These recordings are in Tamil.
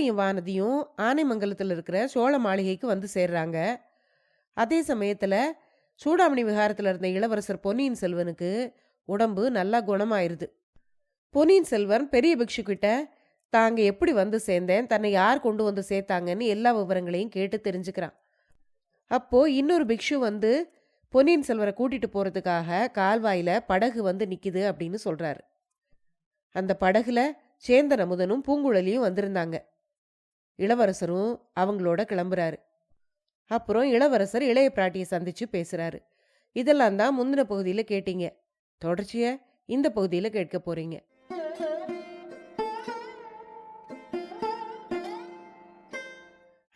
குந்தவையும் வானதியும் ஆனைமங்கலத்தில் இருக்கிற சோழ மாளிகைக்கு வந்து சேர்றாங்க. அதே சமயத்துல சூடாமணி விகாரத்தில் இருந்த இளவரசர் பொன்னியின் செல்வனுக்கு உடம்பு நல்லா குணமாயிருது. பொன்னியின் செல்வன் பெரிய பிக்ஷு கிட்ட தாங்க எப்படி வந்து சேர்ந்தேன், தன்னை யார் கொண்டு வந்து சேர்த்தாங்கன்னு எல்லா விவரங்களையும் கேட்டு தெரிஞ்சுக்கிறான். அப்போ இன்னொரு பிக்ஷு வந்து பொன்னியின் செல்வரை கூட்டிட்டு போறதுக்காக கால்வாயில படகு வந்து நிக்குது அப்படின்னு சொல்றாரு. அந்த படகுல சேந்தன் அமுதனும் பூங்குழலியும் வந்திருந்தாங்க. இளவரசரும் அவங்களோட கிளம்புறாரு. அப்புறம் இளவரசர் இளைய பிராட்டியை சந்திச்சு பேசுறாரு. இதெல்லாம் தான் முந்தின பகுதியில் கேட்டீங்க. தொடர்ச்சிய இந்த பகுதியில் கேட்க போறீங்க.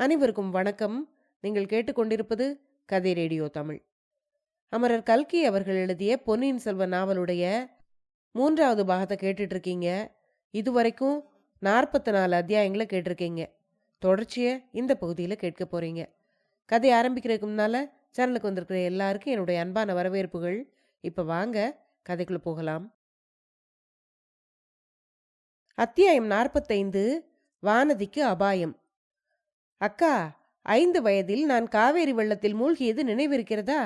அனைவருக்கும் வணக்கம். நீங்கள் கேட்டுக்கொண்டிருப்பது கதை ரேடியோ தமிழ். அமரர் கல்கி அவர்கள் எழுதிய பொன்னியின் செல்வன் நாவலுடைய 3வது பாகத்தை கேட்டுட்டு இருக்கீங்க. இதுவரைக்கும் 44 அத்தியாயங்களை கேட்டிருக்கீங்க. தொடர்ச்சிய இந்த பகுதியில் கேட்க போறீங்க. கதை ஆரம்பிக்கிறதுக்கு முன்னால சேனலுக்கு வந்திருக்கிற எல்லாருக்கும் என்னுடைய அன்பான வரவேற்புகள். இப்ப வாங்க கதைக்குள்ள போகலாம். அத்தியாயம் 45. வானதிக்கு அபாயம். அக்கா, 5 வயதில் நான் காவேரி வெள்ளத்தில் மூழ்கியது நினைவிருக்கிறதா?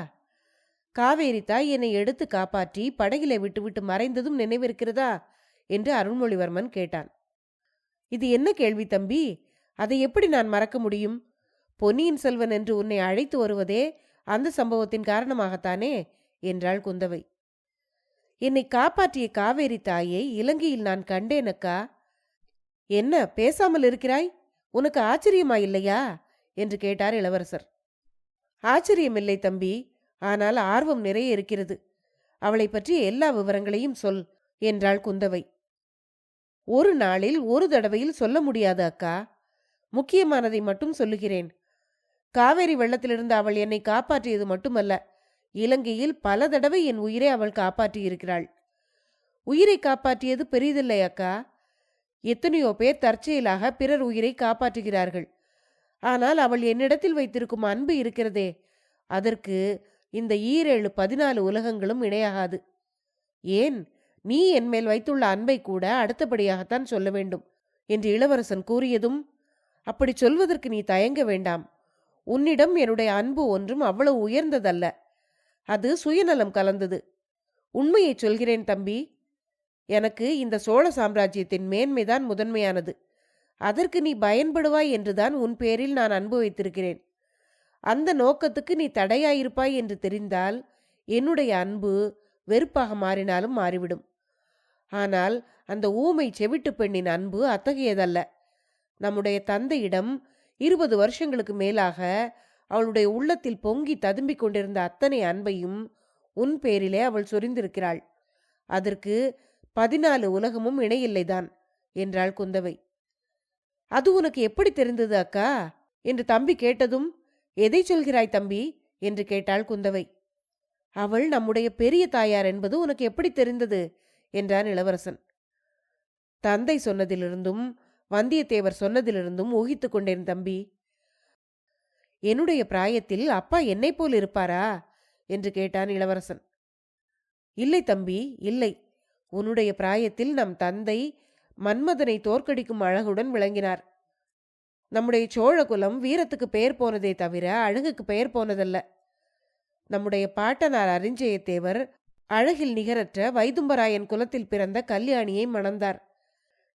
காவேரி தாய் என்னை எடுத்து காப்பாற்றி படகிலே விட்டுவிட்டு மறைந்ததும் நினைவிருக்கிறதா என்று அருள்மொழிவர்மன் கேட்டான். இது என்ன கேள்வி தம்பி? அதை எப்படி நான் மறக்க முடியும்? பொன்னியின் செல்வன் என்று உன்னை அழைத்து வருவதே அந்த சம்பவத்தின் காரணமாகத்தானே என்றாள் குந்தவை. என்னை காப்பாற்றிய காவேரி தாயை இலங்கையில் நான் கண்டேனக்கா. என்ன பேசாமல் இருக்கிறாய்? உனக்கு ஆச்சரியமா இல்லையா என்று கேட்டார் இளவரசர். ஆச்சரியமில்லை தம்பி, ஆனால் ஆர்வம் நிறைய இருக்கிறது. அவளை பற்றி எல்லா விவரங்களையும் சொல் என்றாள் குந்தவை. ஒரு நாளில் ஒரு தடவையில் சொல்ல முடியாது அக்கா. முக்கியமானதை மட்டும் சொல்லுகிறேன். காவேரி வெள்ளத்திலிருந்து அவள் என்னை காப்பாற்றியது மட்டுமல்ல, இலங்கையில் பல தடவை என் உயிரை அவள் காப்பாற்றியிருக்கிறாள். உயிரை காப்பாற்றியது பெரிதில்லை அக்கா. எத்தனையோ பேர் தற்செயலாக பிறர் உயிரை காப்பாற்றுகிறார்கள். ஆனால் அவள் என்னிடத்தில் வைத்திருக்கும் அன்பு இருக்கிறதே, அதற்கு இந்த 14 உலகங்களும் இணையாகாது. ஏன், நீ என்மேல் வைத்துள்ள அன்பை கூட அடுத்தபடியாகத்தான் சொல்ல வேண்டும் என்று இளவரசன் கூறியதும், அப்படி சொல்வதற்கு நீ தயங்க வேண்டாம். உன்னிடம் என்னுடைய அன்பு ஒன்றும் அவ்வளவு உயர்ந்ததல்ல. அது சுயநலம் கலந்தது. உண்மையை சொல்கிறேன் தம்பி. எனக்கு இந்த சோழ சாம்ராஜ்யத்தின் மேன்மைதான் முதன்மையானது. அதற்கு நீ பயன்படுவாய் என்றுதான் உன் பேரில் நான் அன்பு வைத்திருக்கிறேன். அந்த நோக்கத்துக்கு நீ தடையாயிருப்பாய் என்று தெரிந்தால் என்னுடைய அன்பு வெறுப்பாக மாறினாலும் மாறிவிடும். ஆனால் அந்த ஊமை செவிட்டு பெண்ணின் அன்பு அத்தகையதல்ல. நம்முடைய தந்தையிடம் 20 வருஷங்களுக்கு மேலாக அவளுடைய உள்ளத்தில் பொங்கி ததும்பிக் கொண்டிருந்த அத்தனை அன்பையும் உன் பேரிலே அவள் சொரிந்திருக்கிறாள். அதற்கு 14 உலகமும் இணையில்லைதான் என்றாள் குந்தவை. அது உனக்கு எப்படி தெரிந்தது அக்கா என்று தம்பி கேட்டதும், எதை சொல்கிறாய் தம்பி என்று கேட்டாள் குந்தவை. அவள் நம்முடைய பெரிய தாயார் என்பது உனக்கு எப்படி தெரிந்தது என்றான் இளவரசன். தந்தை சொன்னதிலிருந்தும் வந்தியத்தேவர் சொன்னதிலிருந்தும் ஊகித்து கொண்டேன் தம்பி. என்னுடைய பிராயத்தில் அப்பா என்னை போல் இருப்பாரா என்று கேட்டான் இளவரசன். இல்லை தம்பி, இல்லை. உன்னுடைய பிராயத்தில் நம் தந்தை மன்மதனை தோற்கடிக்கும் அழகுடன் விளங்கினார். நம்முடைய சோழ குலம் வீரத்துக்கு பெயர் போனதே தவிர அழகுக்கு பெயர் போனதல்ல. நம்முடைய பாட்டனார் அரிஞ்சயத்தேவர் அழகில் நிகரற்ற வைதும்பராயன் குலத்தில் பிறந்த கல்யாணியை மணந்தார்.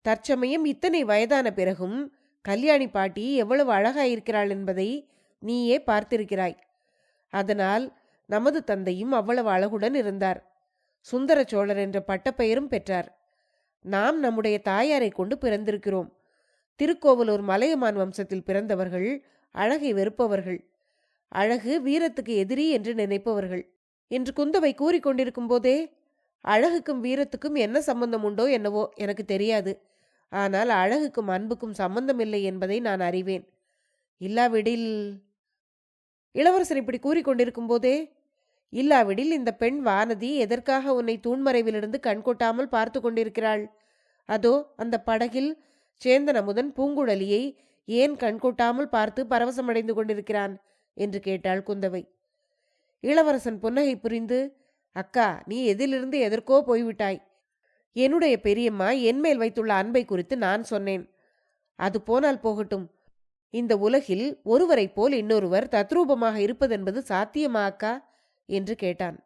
தற்சமயம் இத்தனை வயதான பிறகும் கல்யாணி பாட்டி எவ்வளவு அழகாயிருக்கிறாள் என்பதை நீயே பார்த்திருக்கிறாய். அதனால் நமது தந்தையும் அவ்வளவு அழகுடன் இருந்தார். சுந்தர சோழர் என்ற பட்டப்பெயரும் பெற்றார். நாம் நம்முடைய தாயாரை கொண்டு பிறந்திருக்கிறோம். திருக்கோவலூர் மலையமான் வம்சத்தில் பிறந்தவர்கள் அழகை வெறுப்பவர்கள், அழகு வீரத்துக்கு எதிரி என்று நினைப்பவர்கள் என்று குந்தவை கூறிக்கொண்டிருக்கும் போதே, அழகுக்கும் வீரத்துக்கும் என்ன சம்பந்தம் உண்டோ என்னவோ எனக்கு தெரியாது. ஆனால் அழகுக்கும் அன்புக்கும் சம்பந்தமில்லை என்பதை நான் அறிவேன். இல்லாவிடில் இளவரசர் இப்படி கூறிக்கொண்டிருக்கும் போதே, இல்லாவிடில் இந்த பெண் வானதி எதற்காக உன்னை தூண்மறைவிலிருந்து கண்கொட்டாமல் பார்த்து கொண்டிருக்கிறாள்? அதோ அந்த படகில் சேந்தன் அமுதன் பூங்குழலியை ஏன் கண்கொட்டாமல் பார்த்து பரவசமடைந்து கொண்டிருக்கிறான் என்று கேட்டாள் குந்தவை. இளவரசன் புன்னகை புரிந்து, அக்கா, நீ எதிலிருந்து எதற்கோ போய்விட்டாய். என்னுடைய பெரியம்மா என்மேல் வைத்துள்ள அன்பை குறித்து நான் சொன்னேன். அது போனால் போகட்டும். இந்த உலகில் ஒருவரைப் போல் இன்னொருவர் தத்ரூபமாக இருப்பதென்பது சாத்தியமா அக்கா என்று கேட்டான்.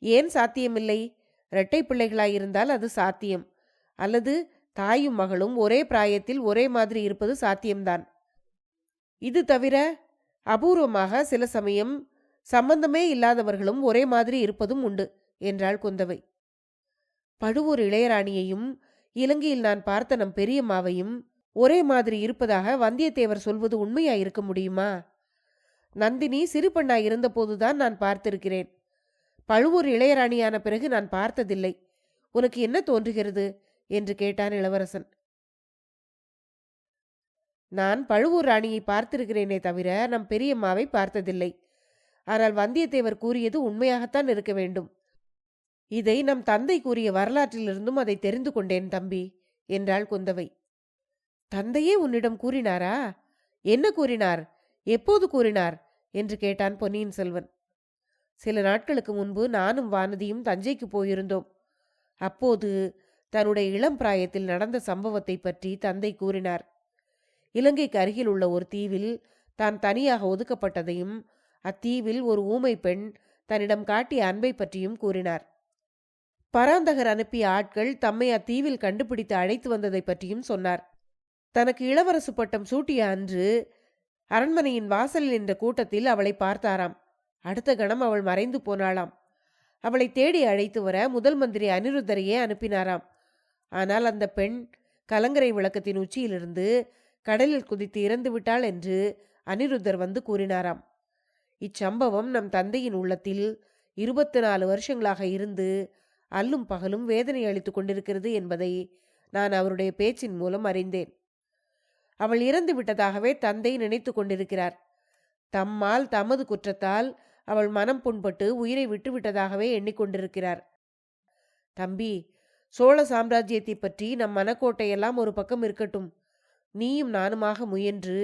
ஏன் சாத்தியமில்லை? இரட்டை பிள்ளைகளாயிருந்தால் அது சாத்தியம். அல்லது தாயும் மகளும் ஒரே பிராயத்தில் ஒரே மாதிரி இருப்பது சாத்தியம்தான். இது தவிர அபூர்வமாக சில சமயம் சம்பந்தமே இல்லாதவர்களும் ஒரே மாதிரி இருப்பதும் உண்டு என்றாள் குந்தவை. பழுவூர் இளையராணியையும் இலங்கையில் நான் பார்த்த நம் பெரியம்மாவையும் ஒரே மாதிரி இருப்பதாக வந்தியத்தேவர் சொல்வது உண்மையாயிருக்க முடியுமா? நந்தினி சிறு பெண்ணாய் இருந்தபோதுதான் நான் பார்த்திருக்கிறேன். பழுவூர் இளையராணியான பிறகு நான் பார்த்ததில்லை. உனக்கு என்ன தோன்றுகிறது என்று கேட்டான் இளவரசன். நான் பழுவூர் ராணியை பார்த்திருக்கிறேனே தவிர நம் பெரியம்மாவை பார்த்ததில்லை. ஆனால் வந்தியத்தேவர் கூறியது உண்மையாகத்தான் இருக்க வேண்டும். இதை நம் தந்தை கூறிய வரலாற்றிலிருந்தும் அதை தெரிந்து கொண்டேன் தம்பி என்றாள் குந்தவை. தந்தையே உன்னிடம் கூறினாரா? என்ன கூறினார்? எப்போது கூறினார் என்று கேட்டான் பொன்னியின் செல்வன். சில நாட்களுக்கு முன்பு நானும் வானதியும் தஞ்சைக்கு போயிருந்தோம். அப்போது தன்னுடைய இளம் பிராயத்தில் நடந்த சம்பவத்தை பற்றி தந்தை கூறினார். இலங்கைக்கு அருகில் உள்ள ஒரு தீவில் தான் தனியாக ஒதுக்கப்பட்டதையும் அத்தீவில் ஒரு ஊமை பெண் தன்னிடம் காட்டிய அன்பை பற்றியும் கூறினார். பராந்தகர் அனுப்பிய ஆட்கள் தம்மை அத்தீவில் கண்டுபிடித்து அழைத்து வந்ததை பற்றியும் சொன்னார். தனக்கு இளவரசு பட்டம் சூட்டிய அன்று அரண்மனையின் வாசலில் நின்ற கூட்டத்தில் அவளை பார்த்தாராம். அடுத்த கணம் அவள் மறைந்து போனாளாம். அவளை தேடி அழைத்து வர முதல் மந்திரி அனிருத்தரையே அனுப்பினாராம். ஆனால் அந்த பெண் கலங்கரை விளக்கத்தின் உச்சியிலிருந்து கடலில் குதித்து இறந்து விட்டாள் என்று அனிருத்தர் வந்து கூறினாராம். இச்சம்பவம் நம் தந்தையின் உள்ளத்தில் 24 வருஷங்களாக இருந்து அல்லும் பகலும் வேதனை அளித்துக் கொண்டிருக்கிறது என்பதை நான் அவருடைய பேச்சின் மூலம் அறிந்தேன். அவள் இறந்து விட்டதாகவே தந்தை நினைத்து கொண்டிருக்கிறார். தம்மால் தமது குற்றத்தால் அவள் மனம் புண்பட்டு உயிரை விட்டுவிட்டதாகவே எண்ணிக்கொண்டிருக்கிறார். தம்பி, சோழ சாம்ராஜ்யத்தை பற்றி நம் மனக்கோட்டையெல்லாம் ஒரு பக்கம் இருக்கட்டும். நீயும் நானுமாக முயன்று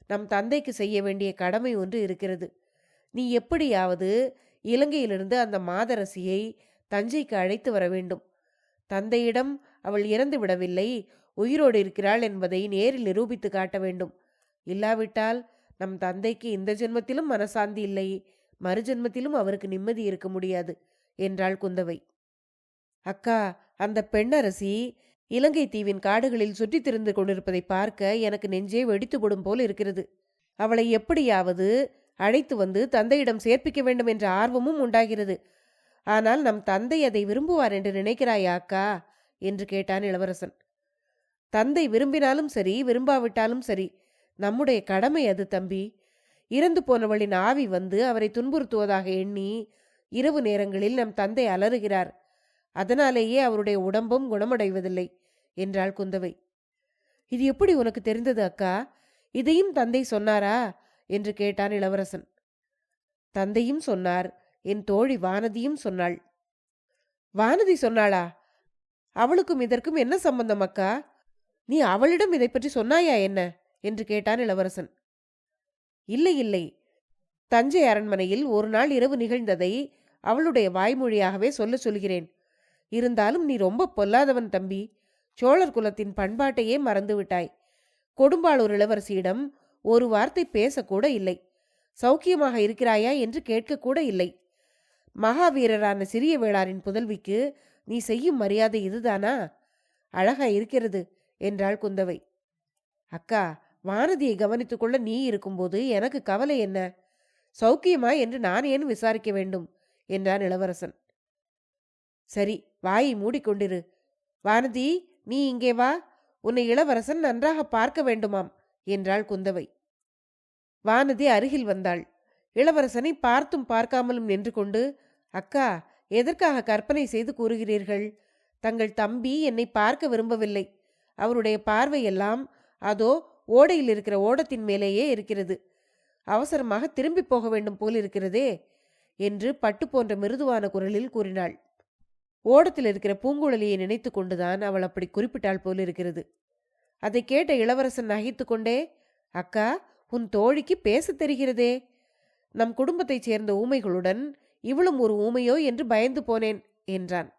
நம் தந்தைக்கு செய்ய வேண்டிய கடமை ஒன்று இருக்கிறது. நீ எப்படியாவது இலங்கையிலிருந்து அந்த மாதரசியை தஞ்சைக்கு அழைத்து வர வேண்டும். தந்தையிடம் அவள் இறந்து விடவில்லை, உயிரோடு இருக்கிறாள் என்பதை நேரில் நிரூபித்து காட்ட வேண்டும். இல்லாவிட்டால் நம் தந்தைக்கு இந்த ஜென்மத்திலும் மனசாந்தி இல்லை, மறுஜென்மத்திலும் அவருக்கு நிம்மதி இருக்க முடியாது என்றாள் குந்தவை. அக்கா, அந்த பெண்ணரசி இலங்கை தீவின் காடுகளில் சுற்றித் திரிந்து கொண்டிருப்பதை பார்க்க எனக்கு நெஞ்சே வெடித்துவிடும் போல் இருக்கிறது. அவளை எப்படியாவது அழைத்து வந்து தந்தையிடம் சேர்ப்பிக்க வேண்டும் என்ற ஆர்வமும் உண்டாகிறது. ஆனால் நம் தந்தை அதை விரும்புவார் என்று நினைக்கிறாயா அக்கா என்று கேட்டான் இளவரசன். தந்தை விரும்பினாலும் சரி, விரும்பாவிட்டாலும் சரி, நம்முடைய கடமை அது தம்பி. இறந்து போனவளின் ஆவி வந்து அவரை துன்புறுத்துவதாக எண்ணி இரவு நேரங்களில் நம் தந்தை அலறுகிறார். அதனாலேயே அவருடைய உடம்பும் குணமடைவதில்லை என்றாள் குந்தவை. இது எப்படி உனக்கு தெரிந்தது அக்கா? இதையும் தந்தை சொன்னாரா என்று கேட்டான் இளவரசன். தந்தையும் சொன்னார், என் தோழி வானதியும் சொன்னாள். வானதி சொன்னாளா? அவளுக்கும் இதற்கும் என்ன சம்பந்தம் அக்கா? நீ அவளிடம் இதை பற்றி சொன்னாயா என்ன என்று கேட்டான் இளவரசன். இல்லை இல்லை, தஞ்சை அரண்மனையில் ஒரு நாள் இரவு நிகழ்ந்ததை அவளுடைய வாய்மொழியாகவே சொல்கிறேன். இருந்தாலும் நீ ரொம்ப பொல்லாதவன் தம்பி. சோழர் குலத்தின் பண்பாட்டையே மறந்துவிட்டாய். கொடும்பாளூர் இளவரசியிடம் ஒரு வார்த்தை பேசக்கூட இல்லை. சௌக்கியமாக இருக்கிறாயா என்று கேட்கக்கூட இல்லை. மகாவீரரான சிறிய வேளாரின் புதல்விக்கு நீ செய்யும் மரியாதை இதுதானா? அழகா இருக்கிறது என்றாள் குந்தவை. அக்கா, வானதியை கவனித்துக் கொள்ள நீ இருக்கும்போது எனக்கு கவலை என்ன? சௌக்கியமா என்று நான் ஏன் விசாரிக்க வேண்டும் என்றான் இளவரசன். சரி, வாயை மூடிக்கொண்டிரு. வானதி, நீ இங்கே வா. உன்னை இளவரசன் நன்றாக பார்க்க வேண்டுமாம் என்றாள் குந்தவை. வானதி அருகில் வந்தாள். இளவரசனை பார்த்தும் பார்க்காமலும் நின்று கொண்டு, அக்கா, எதற்காக கற்பனை செய்து கூறுகிறீர்கள்? தங்கள் தம்பி என்னை பார்க்க விரும்பவில்லை. அவருடைய பார்வையெல்லாம் அதோ ஓடையில் இருக்கிற ஓடத்தின் மேலேயே இருக்கிறது. அவசரமாக திரும்பி போக வேண்டும் போலிருக்கிறதே என்று பட்டு போன்ற மிருதுவான குரலில் கூறினாள். ஓடத்தில் இருக்கிற பூங்குழலியை நினைத்து கொண்டுதான் அவள் அப்படி குறிப்பிட்டாள் போலிருக்கிறது. அதை கேட்ட இளவரசன் நகைத்து கொண்டே, அக்கா, உன் தோழிக்கு பேச தெரிகிறதே. நம் குடும்பத்தைச் சேர்ந்த ஊமைகளுடன் இவளும் ஒரு ஊமையோ என்று பயந்து போனேன் என்றான்.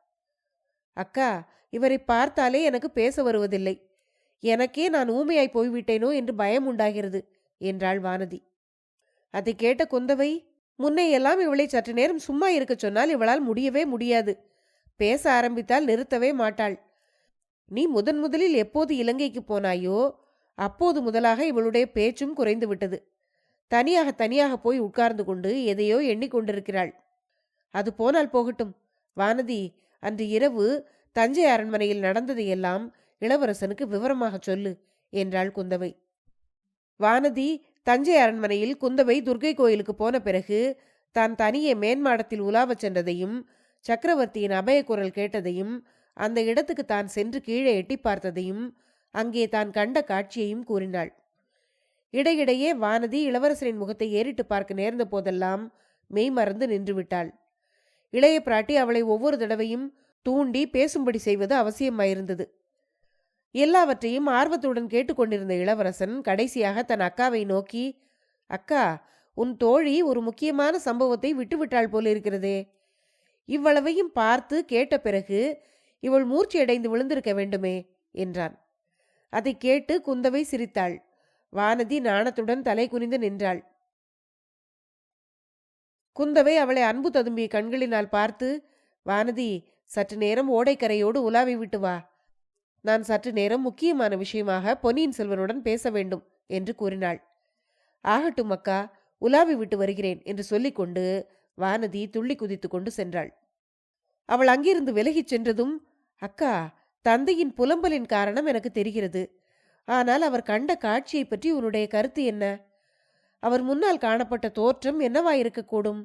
அக்கா, இவரை பார்த்தாலே எனக்கு பேச வருவதில்லை. எனக்கே நான் ஊமையாய் போய்விட்டேனோ என்று பயம் உண்டாகிறது என்றாள் வானதி. அதை கேட்ட குந்தவை, முன்னையெல்லாம் இவளை சற்று நேரம் சும்மா இருக்கச் சொன்னால் இவளால் முடியவே முடியாது. பேச ஆரம்பித்தால் நிறுத்தவே மாட்டாள். நீ முதலில் எப்போது இலங்கைக்கு போனாயோ அப்போது முதலாக இவளுடைய பேச்சும் குறைந்து விட்டது. தனியாக போய் உட்கார்ந்து கொண்டு எதையோ எண்ணிக்கொண்டிருக்கிறாள். அது போனால் போகட்டும். வானதி, அன்று இரவு தஞ்சை அரண்மனையில் நடந்ததையெல்லாம் இளவரசனுக்கு விவரமாக சொல்லு என்றாள் குந்தவை. வானதி தஞ்சை அரண்மனையில் குந்தவை துர்க்கை கோயிலுக்கு போன பிறகு தான் தனியே மேன்மாடத்தில் உலாவச் சென்றதையும், சக்கரவர்த்தியின் அபய குரல் கேட்டதையும், அந்த இடத்துக்கு தான் சென்று கீழே எட்டி பார்த்ததையும், அங்கே தான் கண்ட காட்சியையும் கூறினாள். இடையிடையே வானதி இளவரசரின் முகத்தை ஏறிட்டு பார்க்க நேர்ந்த போதெல்லாம் மெய் மறந்து நின்றுவிட்டாள். இளைய பிராட்டி அவளை ஒவ்வொரு தடவையும் தூண்டி பேசும்படி செய்வது அவசியமாயிருந்தது. எல்லாவற்றையும் ஆர்வத்துடன் கேட்டுக்கொண்டிருந்த இளவரசன் கடைசியாக தன் அக்காவை நோக்கி, அக்கா, உன் தோழி ஒரு முக்கியமான சம்பவத்தை விட்டுவிட்டாள் போலிருக்கிறதே. இவ்வளவையும் பார்த்து கேட்ட பிறகு இவள் மூர்ச்சியடைந்து விழுந்திருக்க வேண்டுமே என்றான். அதை கேட்டு குந்தவை சிரித்தாள். வானதி நாணத்துடன் தலை குனிந்து நின்றாள். குந்தவை அவளை அன்பு ததும்பிய கண்களினால் பார்த்து, வானதி, சற்று நேரம் ஓடைக்கரையோடு உலாவி விட்டு வா. நான் சற்று நேரம் முக்கியமான விஷயமாக பொன்னியின் செல்வனுடன் பேச வேண்டும் என்று கூறினாள். ஆகட்டும் அக்கா, உலாவி விட்டு வருகிறேன் என்று சொல்லிக்கொண்டு வானதி துள்ளி குதித்து கொண்டு சென்றாள். அவள் அங்கிருந்து விலகிச் சென்றதும், அக்கா, தந்தையின் புலம்பலின் காரணம் எனக்கு தெரிகிறது. ஆனால் அவர் கண்ட காட்சியை பற்றி உன்னுடைய கருத்து என்ன? அவர் முன்னால் காணப்பட்ட தோற்றம் என்னவாயிருக்கக்கூடும்?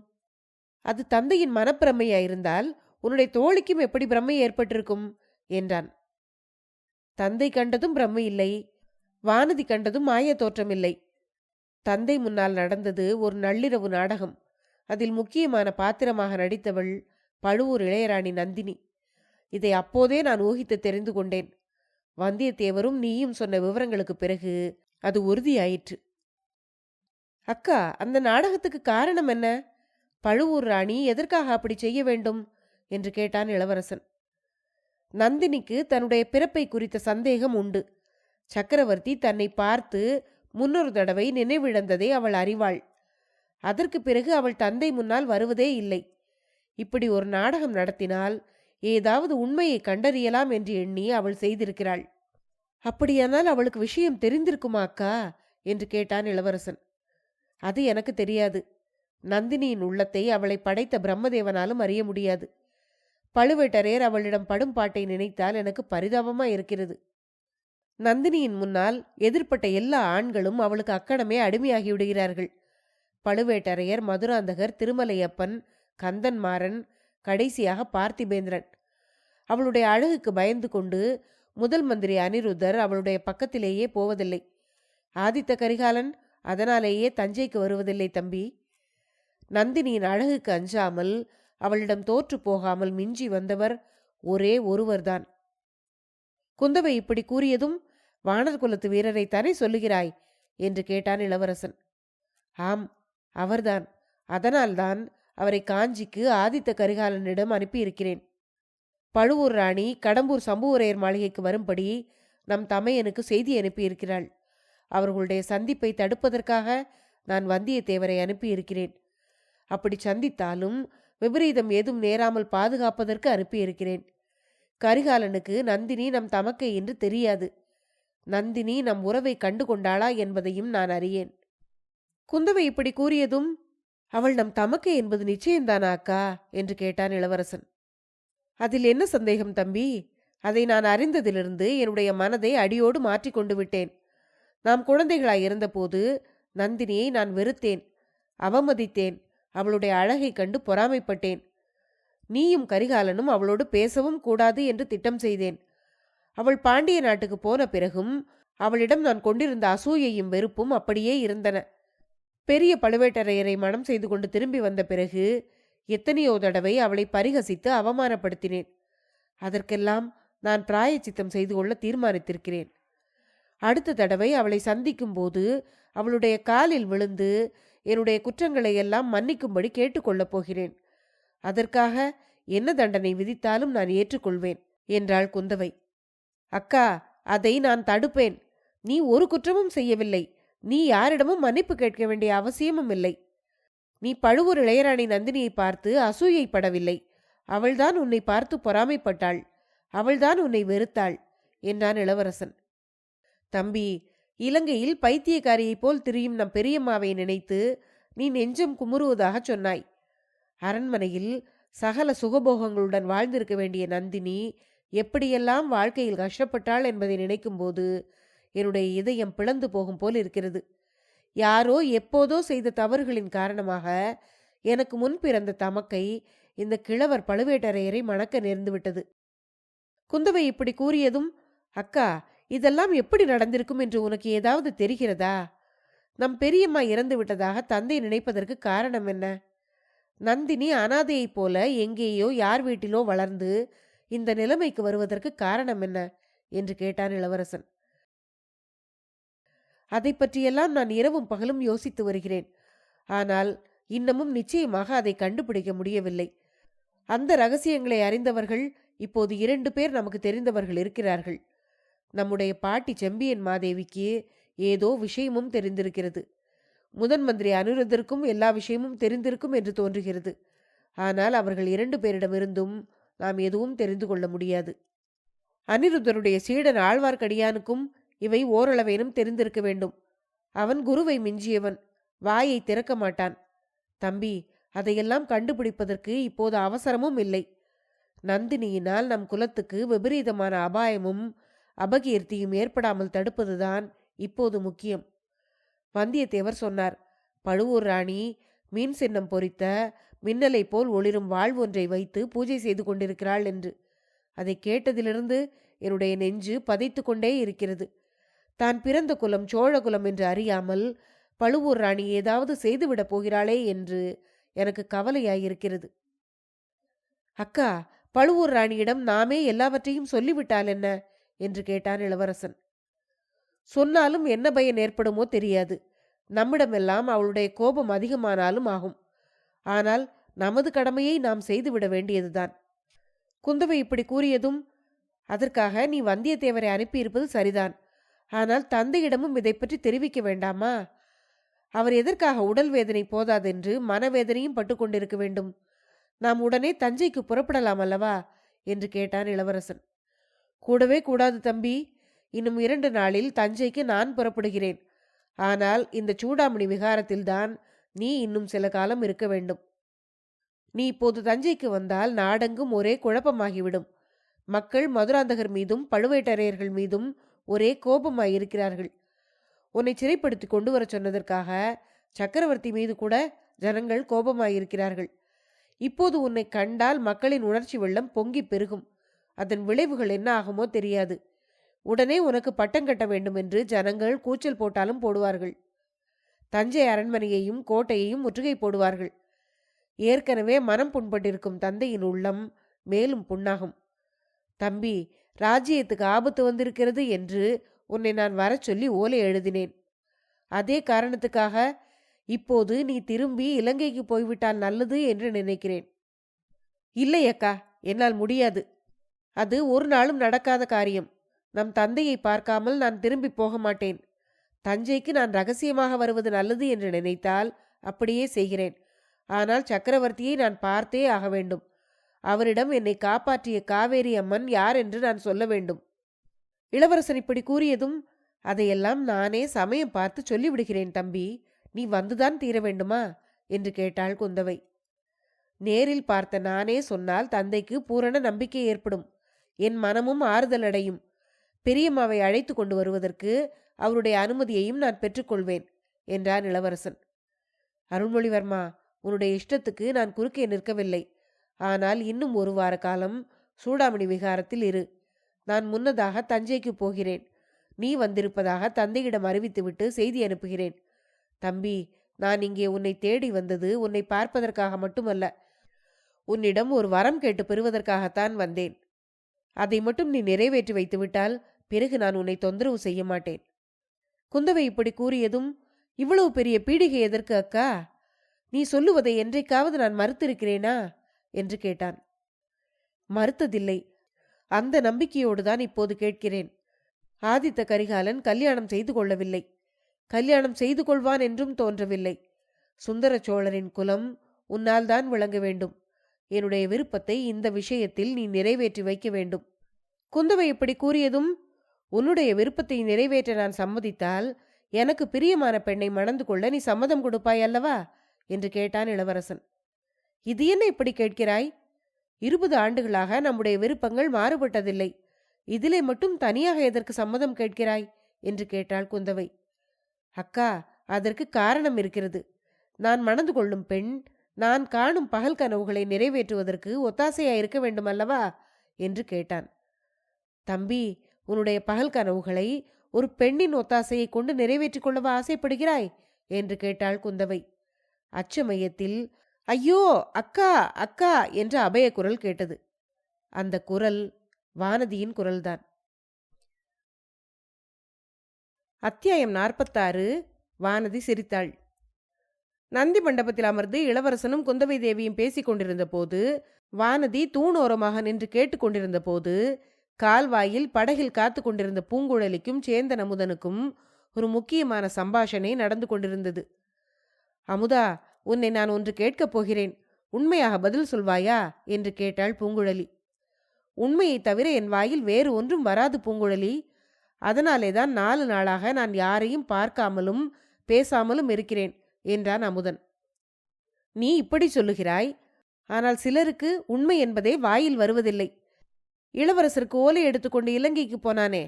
அது தந்தையின் மனப்பிரமையாயிருந்தால் உன்னுடைய தோழிக்கும் எப்படி பிரம்மை ஏற்பட்டிருக்கும் என்றான். தந்தை கண்டதும் பிரம்மை இல்லை, வானதி கண்டதும் மாய தோற்றமில்லை. தந்தை முன்னால் நடந்தது ஒரு நள்ளிரவு நாடகம். அதில் முக்கியமான பாத்திரமாக நடித்தவள் பழுவூர் இளையராணி நந்தினி. இதை அப்போதே நான் ஊகித்து தெரிந்து கொண்டேன். வந்தியத்தேவரும் நீயும் சொன்ன விவரங்களுக்கு பிறகு அது உறுதியாயிற்று. அக்கா, அந்த நாடகத்துக்கு காரணம் என்ன? பழுவூர் ராணி எதற்காக அப்படி செய்ய வேண்டும் என்று கேட்டான் இளவரசன். நந்தினிக்கு தன்னுடைய பிறப்பை குறித்த சந்தேகம் உண்டு. சக்கரவர்த்தி தன்னை பார்த்து முன்னொரு தடவை நினைவிழந்ததை அவள் அறிவாள். அதற்கு பிறகு அவள் தந்தை முன்னால் வருவதே இல்லை. இப்படி ஒரு நாடகம் நடத்தினால் ஏதாவது உண்மையை கண்டறியலாம் என்று எண்ணி அவள் செய்திருக்கிறாள். அப்படியானால் அவளுக்கு விஷயம் தெரிந்திருக்குமா அக்கா என்று கேட்டான் இளவரசன். அது எனக்கு தெரியாது. நந்தினியின் உள்ளத்தை அவளை படைத்த பிரம்மதேவனாலும் அறிய முடியாது. பழுவேட்டரையர் அவளிடம் படும் பாட்டை நினைத்தால் எனக்கு பரிதாபமா இருக்கிறது. நந்தினியின் முன்னால் எதிர்ப்பட்ட எல்லா ஆண்களும் அவளுக்கு அக்கணமே அடிமையாகி விடுகிறார்கள். பழுவேட்டரையர், மதுராந்தகர், திருமலையப்பன், கந்தன்மாறன், கடைசியாக பார்த்திபேந்திரன். அவளுடைய அழகுக்கு பயந்து கொண்டு முதல் மந்திரி அனிருத்தர் அவளுடைய பக்கத்திலேயே போவதில்லை. ஆதித்த கரிகாலன் அதனாலேயே தஞ்சைக்கு வருவதில்லை தம்பி. நந்தினியின் அழகுக்கு அஞ்சாமல் அவளிடம் தோற்று போகாமல் மிஞ்சி வந்தவர் ஒரே ஒருவர்தான். குந்தவை இப்படி கூறியதும், வானர் குலத்து வீரரை தானே சொல்லுகிறாய் என்று கேட்டான் இளவரசன். ஆம், அவர்தான். அதனால்தான் அவரை காஞ்சிக்கு ஆதித்த கரிகாலனிடம் அனுப்பியிருக்கிறேன். பழுவூர் ராணி கடம்பூர் சம்புவரையர் மாளிகைக்கு வரும்படி நம் தமையனுக்கு செய்தி அனுப்பியிருக்கிறாள். அவர்களுடைய சந்திப்பை தடுப்பதற்காக நான் வந்தியத்தேவரை அனுப்பியிருக்கிறேன். அப்படி சந்தித்தாலும் விபரீதம் ஏதும் நேராமல் பாதுகாப்பதற்கு அனுப்பியிருக்கிறேன். கரிகாலனுக்கு நந்தினி நம் தமக்கை என்று தெரியாது. நந்தினி நம் உறவை கண்டு கொண்டாளா என்பதையும் நான் அறியேன். குந்தவை இப்படி கூறியதும், அவள் நம் தமக்கை என்பது நிச்சயம்தானா அக்கா என்று கேட்டான் இளவரசன். அதில் என்ன சந்தேகம் தம்பி? அதை நான் அறிந்ததிலிருந்து என்னுடைய மனதை அடியோடு மாற்றிக்கொண்டு விட்டேன். நாம் குழந்தைகளாய் இருந்தபோது நந்தினியை நான் வெறுத்தேன், அவமதித்தேன், அவளுடைய அழகை கண்டு பொறாமைப்பட்டேன். நீயும் கரிகாலனும் அவளோடு பேசவும் கூடாது என்று திட்டம் செய்தேன். அவள் பாண்டிய நாட்டுக்கு போன பிறகும் அவளிடம் நான் கொண்டிருந்த அசூயையும் வெறுப்பும் அப்படியே இருந்தன. பெரிய பழுவேட்டரையரை மனம் செய்து கொண்டு திரும்பி வந்த பிறகு எத்தனையோ தடவை அவளை பரிகசித்து அவமானப்படுத்தினேன். அதற்கெல்லாம் நான் பிராயச்சித்தம் செய்து கொள்ள தீர்மானித்திருக்கிறேன். அடுத்த தடவை அவளை சந்திக்கும் போது அவளுடைய காலில் விழுந்து என்னுடைய குற்றங்களை எல்லாம் மன்னிக்கும்படி கேட்டுக்கொள்ளப் போகிறேன். அதற்காக என்ன தண்டனை விதித்தாலும் நான் ஏற்றுக்கொள்வேன் என்றாள் குந்தவை. அக்கா, அதை நான் தடுப்பேன். நீ ஒரு குற்றமும் செய்யவில்லை. நீ யாரிடமும் மன்னிப்பு கேட்க வேண்டிய அவசியமும் இல்லை. நீ பழுவூர் இளையராணி நந்தினியை பார்த்து அசூயைப்படவில்லை. அவள்தான் உன்னை பார்த்து பொறாமைப்பட்டாள். அவள்தான் உன்னை வெறுத்தாள் என்றான் இளவரசன். தம்பி, இலங்கையில் பைத்தியக்காரியைப் போல் திரியும் நம் பெரியம்மாவை நினைத்து நீ நெஞ்சம் குமுறுவதாக சொன்னாய். அரண்மனையில் சகல சுகபோகங்களுடன் வாழ்ந்திருக்க வேண்டிய நந்தினி எப்படியெல்லாம் வாழ்க்கையில் கஷ்டப்பட்டாள் என்பதை நினைக்கும்போது என்னுடைய இதயம் பிளந்து போகும் போல் இருக்கிறது. யாரோ எப்போதோ செய்த தவறுகளின் காரணமாக எனக்கு முன் பிறந்த தமக்கை இந்த கிழவர் பழுவேட்டரையரை மணக்க நேர்ந்துவிட்டது. குந்தவை இப்படி கூறியதும், அக்கா, இதெல்லாம் எப்படி நடந்திருக்கும் என்று உனக்கு ஏதாவது தெரிகிறதா? நம் பெரியம்மா இறந்து விட்டதாக தந்தை நினைப்பதற்கு காரணம் என்ன? நந்தினி அனாதையைப் போல எங்கேயோ யார் வீட்டிலோ வளர்ந்து இந்த நிலைமைக்கு வருவதற்கு காரணம் என்ன என்று கேட்டான் இளவரசன். அதை பற்றியெல்லாம் நான் இரவும் பகலும் யோசித்து வருகிறேன். ஆனால் இன்னமும் நிச்சயமாக அதை கண்டுபிடிக்க முடியவில்லை. அந்த ரகசியங்களை அறிந்தவர்கள் இப்போது 2 பேர் நமக்கு தெரிந்தவர்கள் இருக்கிறார்கள். நம்முடைய பாட்டி செம்பியன் மாதேவிக்கு ஏதோ விஷயமும் தெரிந்திருக்கிறது. முதன் மந்திரி அனிருத்தருக்கும் எல்லா விஷயமும் தெரிந்திருக்கும் என்று தோன்றுகிறது. ஆனால் அவர்கள் 2 பேரிடமிருந்தும் நாம் எதுவும் தெரிந்து கொள்ள முடியாது. அனிருத்தருடைய சீடன் ஆழ்வார்க்கடியானுக்கும் இவை ஓரளவேனும் தெரிந்திருக்க வேண்டும். அவன் குருவை மிஞ்சியவன், வாயை திறக்க மாட்டான். தம்பி, அதையெல்லாம் கண்டுபிடிப்பதற்கு இப்போது அவசரமும் இல்லை. நந்தினியினால் நம் குலத்துக்கு விபரீதமான அபாயமும் அபகீர்த்தியும் ஏற்படாமல் தடுப்பதுதான் இப்போது முக்கியம். வந்தியத்தேவர் சொன்னார், பழுவூர் ராணி மீன் சின்னம் பொறித்த மின்னலை போல் ஒளிரும் வாழ்வு ஒன்றை வைத்து பூஜை செய்து கொண்டிருக்கிறாள் என்று. அதை கேட்டதிலிருந்து என்னுடைய நெஞ்சு பதைத்து கொண்டே இருக்கிறது. தான் பிறந்த குலம் சோழகுலம் என்று அறியாமல் பழுவூர் ராணி ஏதாவது செய்துவிடப் போகிறாளே என்று எனக்கு கவலையாயிருக்கிறது. அக்கா, பழுவூர் ராணியிடம் நாமே எல்லாவற்றையும் சொல்லிவிட்டால் என்ன என்று கேட்டான் இளவரசன். சொன்னாலும் என்ன பயன் ஏற்படுமோ தெரியாது. நம்மிடமெல்லாம் அவளுடைய கோபம் அதிகமானாலும் ஆகும். ஆனால் நமது கடமையை நாம் செய்துவிட வேண்டியதுதான். குந்தவை இப்படி கூறியதும், அதற்காக நீ வந்தியத்தேவரை அனுப்பியிருப்பது சரிதான். ஆனால் தந்தையிடமும் இதை பற்றி தெரிவிக்க வேண்டாமா? அவர் எதற்காக உடல் வேதனை போதாதென்று மனவேதனையும் பட்டுக்கொண்டிருக்க வேண்டும்? நாம் உடனே தஞ்சைக்கு புறப்படலாம் அல்லவா என்று கேட்டான் இளவரசன். கூடவே கூடாது தம்பி. இன்னும் 2 நாளில் தஞ்சைக்கு நான் புறப்படுகிறேன். ஆனால் இந்த சூடாமணி விகாரத்தில்தான் நீ இன்னும் சில காலம் இருக்க வேண்டும். நீ இப்போது தஞ்சைக்கு வந்தால் நாடெங்கும் ஒரே குழப்பமாகிவிடும். மக்கள் மதுராந்தகர் மீதும் பழுவேட்டரையர்கள் மீதும் ஒரே கோபமாயிருக்கிறார்கள். உன்னை சிறைப்படுத்தி கொண்டு வர சொன்னதற்காக சக்கரவர்த்தி மீது கூட ஜனங்கள் கோபமாயிருக்கிறார்கள். இப்போது உன்னை கண்டால் மக்களின் உணர்ச்சி வெள்ளம் பொங்கி பெருகும். அதன் விளைவுகள் என்ன ஆகுமோ தெரியாது. உடனே உனக்கு பட்டம் கட்ட வேண்டும் என்று ஜனங்கள் கூச்சல் போட்டாலும் போடுவார்கள். தஞ்சை அரண்மனையையும் கோட்டையையும் முற்றுகை போடுவார்கள். ஏற்கனவே மனம் புண்பட்டிருக்கும் தந்தையின் உள்ளம் மேலும் புண்ணாகும். தம்பி, ராஜ்யத்துக்கு ஆபத்து வந்திருக்கிறது என்று உன்னை நான் வர சொல்லி ஓலை எழுதினேன். அதே காரணத்துக்காக இப்போது நீ திரும்பி இலங்கைக்கு போய்விட்டால் நல்லது என்று நினைக்கிறேன். இல்லை அக்கா, என்னால் முடியாது. அது ஒரு நாளும் நடக்காத காரியம். நம் தந்தையை பார்க்காமல் நான் திரும்பி போக மாட்டேன். தஞ்சைக்கு நான் ரகசியமாக வருவது நல்லது என்று நினைத்தால் அப்படியே செய்கிறேன். ஆனால் சக்கரவர்த்தியை நான் பார்த்தே ஆக வேண்டும். அவரிடம் என்னை காப்பாற்றிய காவேரி அம்மன் யார் என்று நான் சொல்ல வேண்டும். இளவரசன் இப்படி கூறியதும், அதையெல்லாம் நானே சமயம் பார்த்து சொல்லிவிடுகிறேன் தம்பி. நீ வந்துதான் தீர வேண்டுமா என்று கேட்டாள் குந்தவை. நேரில் பார்த்த நானே சொன்னால் தந்தைக்கு பூரண நம்பிக்கை ஏற்படும். என் மனமும் ஆறுதல் அடையும். பெரியம்மாவை அழைத்து கொண்டு வருவதற்கு அவருடைய அனுமதியையும் நான் பெற்றுக்கொள்வேன் என்றான் இளவரசன். அருள்மொழிவர்மா, உன்னுடைய இஷ்டத்துக்கு நான் குறுக்கே நிற்கவில்லை. ஆனால் இன்னும் 1 வார காலம் சூடாமணி விகாரத்தில் இரு. நான் முன்னதாக தஞ்சைக்கு போகிறேன். நீ வந்திருப்பதாக தந்தையிடம் அறிவித்துவிட்டு செய்தி அனுப்புகிறேன். தம்பி, நான் இங்கே உன்னை தேடி வந்தது உன்னை பார்ப்பதற்காக மட்டுமல்ல. உன்னிடம் ஒரு வரம் கேட்டு பெறுவதற்காகத்தான் வந்தேன். அதை மட்டும் நீ நிறைவேற்றி வைத்துவிட்டால் பிறகு நான் உன்னை தொந்தரவு செய்ய மாட்டேன். குந்தவை இப்படி கூறியதும், இவ்வளவு பெரிய பீடிகை எதற்கு அக்கா? நீ சொல்லுவதை என்றைக்காவது நான் மறுத்திருக்கிறேனா என்று கேட்டான். மறுத்ததில்லை. அந்த நம்பிக்கையோடு தான் இப்போது கேட்கிறேன். ஆதித்த கரிகாலன் கல்யாணம் செய்து கொள்ளவில்லை. கல்யாணம் செய்து கொள்வான் என்றும் தோன்றவில்லை. சுந்தர சோழரின் குலம் உன்னால் தான் விளங்க வேண்டும். என்னுடைய விருப்பத்தை இந்த விஷயத்தில் நீ நிறைவேற்றி வைக்க வேண்டும். குந்தவை இப்படி கூறியதும், உன்னுடைய விருப்பத்தை நிறைவேற்ற நான் சம்மதித்தால் எனக்கு பிரியமான பெண்ணை மணந்து கொள்ள நீ சம்மதம் கொடுப்பாய் அல்லவா என்று கேட்டான் இளவரசன். இது என்ன இப்படி கேட்கிறாய்? 20 ஆண்டுகளாக நம்முடைய விருப்பங்கள் மாறுபட்டதில்லை. இதிலே மட்டும் தனியாக எதற்கு சம்மதம் கேட்கிறாய் என்று கேட்டாள் குந்தவை. அக்கா, அதற்கு காரணம் இருக்கிறது. நான் மணந்து கொள்ளும் பெண் நான் காணும் பகல் கனவுகளை நிறைவேற்றுவதற்கு ஒத்தாசையாயிருக்க வேண்டும் அல்லவா என்று கேட்டான். தம்பி, உன்னுடைய பகல் கனவுகளை ஒரு பெண்ணின் ஒத்தாசையை கொண்டு நிறைவேற்றிக் கொள்ளவா ஆசைப்படுகிறாய் என்று கேட்டாள் குந்தவை. அச்சமயத்தில் ஐயோ அக்கா அக்கா என்ற அபய குரல் கேட்டது. அந்த குரல் வானதியின் குரல்தான். அத்தியாயம் 46. வானதி சிரித்தாள். நந்தி மண்டபத்தில் அமர்ந்து இளவரசனும் குந்தவை தேவியும் பேசிக் கொண்டிருந்த போது, வானதி தூணோரமாக நின்று கேட்டுக்கொண்டிருந்த போது, கால்வாயில் படகில் காத்து கொண்டிருந்த பூங்குழலிக்கும் சேந்தன் அமுதனுக்கும் ஒரு முக்கியமான சம்பாஷணை நடந்து கொண்டிருந்தது. அமுதா, உன்னை நான் ஒன்று கேட்கப் போகிறேன். உண்மையாக பதில் சொல்வாயா என்று கேட்டாள் பூங்குழலி. உண்மையை தவிர என் வாயில் வேறு ஒன்றும் வராது பூங்குழலி. அதனாலேதான் 4 நாளாக நான் யாரையும் பார்க்காமலும் பேசாமலும் இருக்கிறேன் என்றான் அமுதன். நீ இப்படி சொல்லுகிறாய். ஆனால் சிலருக்கு உண்மை என்பதே வாயில் வருவதில்லை. இளவரசருக்கு ஓலை எடுத்துக்கொண்டு இலங்கைக்கு போனானே,